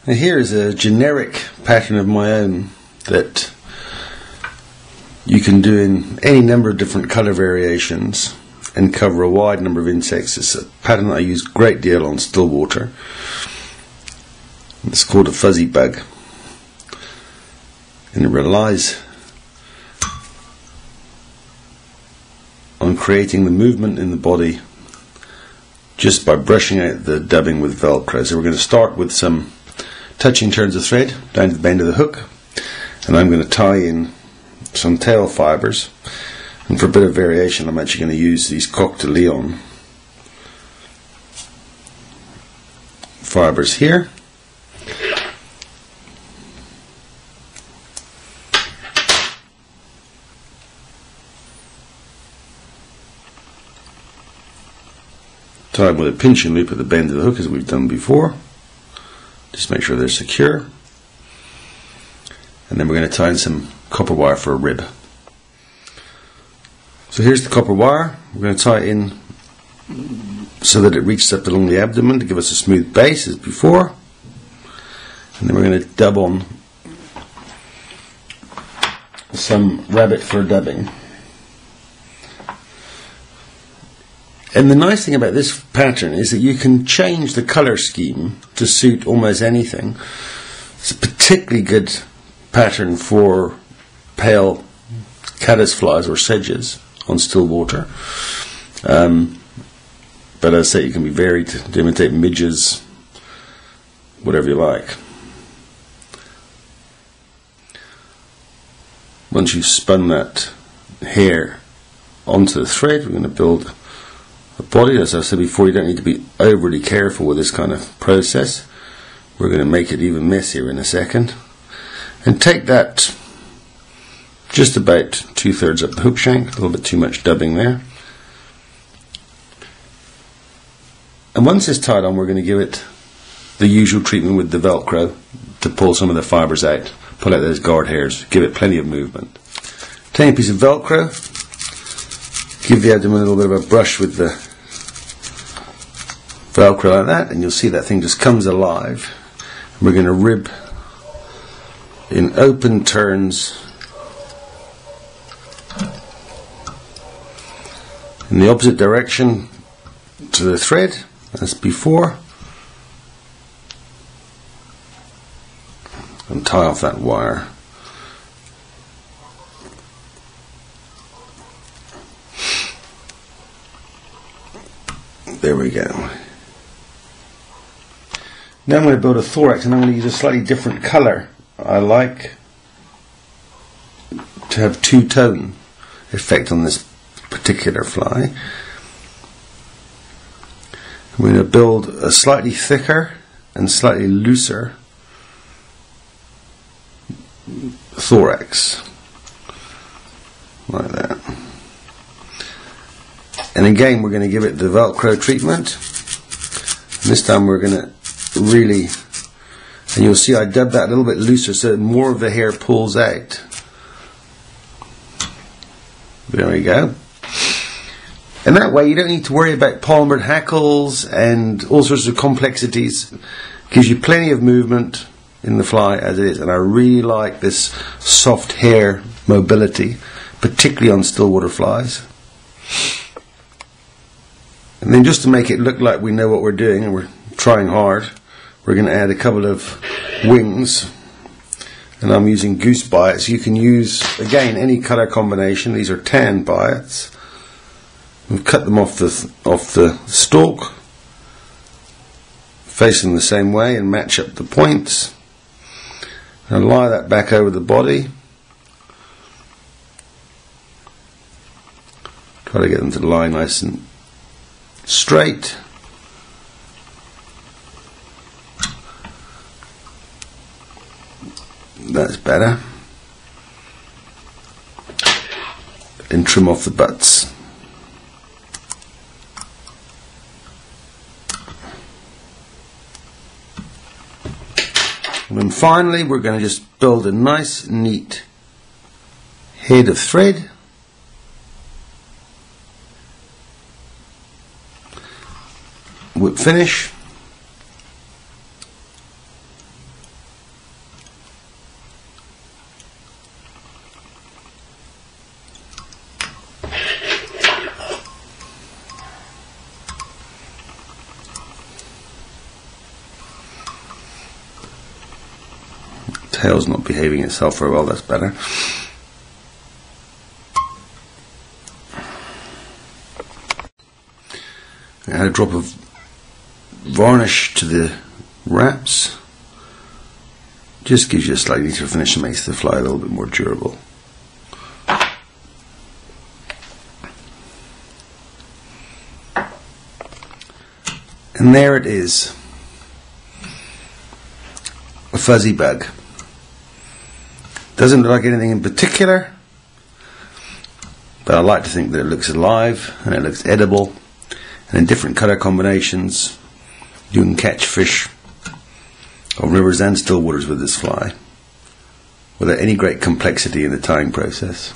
Now here is a generic pattern of my own that you can do in any number of different colour variations and cover a wide number of insects. It's a pattern that I use a great deal on still water. It's called a fuzzy bug, and it relies on creating the movement in the body just by brushing out the dubbing with Velcro. So we're going to start with some touching turns of thread down to the bend of the hook, and I'm going to tie in some tail fibres, and for a bit of variation I'm actually going to use these Coq de Leon fibres here. Tie them with a pinching loop at the bend of the hook as we've done before. Just make sure they're secure. And then we're going to tie in some copper wire for a rib. So here's the copper wire. We're going to tie it in so that it reaches up along the abdomen to give us a smooth base as before. And then we're going to dub on some rabbit fur dubbing. And the nice thing about this pattern is that you can change the colour scheme to suit almost anything. It's a particularly good pattern for pale caddisflies or sedges on still water. But as I say, you can be varied to imitate midges, whatever you like. Once you've spun that hair onto the thread, we're going to build a body. As I said before, you don't need to be overly careful with this kind of process. We're going to make it even messier in a second. And take that just about 2/3 up the hook shank, a little bit too much dubbing there. And once it's tied on, we're going to give it the usual treatment with the Velcro to pull some of the fibres out, pull out those guard hairs, give it plenty of movement. Take a piece of Velcro, give the abdomen a little bit of a brush with the Velcro like that, and you'll see that thing just comes alive. And we're going to rib in open turns in the opposite direction to the thread as before, and tie off that wire. There we go. Now I'm going to build a thorax, and I'm going to use a slightly different colour. I like to have two-tone effect on this particular fly. I'm going to build a slightly thicker and slightly looser thorax, like that. And again, we're going to give it the Velcro treatment. And this time we're going to really, and you'll see I dubbed that a little bit looser so that more of the hair pulls out. There we go. And that way you don't need to worry about palmered hackles and all sorts of complexities. It gives you plenty of movement in the fly as it is. And I really like this soft hair mobility, particularly on still water flies. And then just to make it look like we know what we're doing and we're trying hard, we're going to add a couple of wings, and I'm using goose biots. You can use, again, any colour combination. These are tan biots. We've cut them off the stalk, facing the same way, and match up the points. And lie that back over the body. Try to get them to lie nice and straight. That's better. And trim off the butts. And then finally we're going to just build a nice neat head of thread. Whip finish. tail's not behaving itself very well, that's better. Add a drop of varnish to the wraps. Just gives you a slightly neater finish and makes the fly a little bit more durable. And there it is, a fuzzy bug. Doesn't look like anything in particular, but I like to think that it looks alive and it looks edible, and in different colour combinations you can catch fish on rivers and still waters with this fly without any great complexity in the tying process.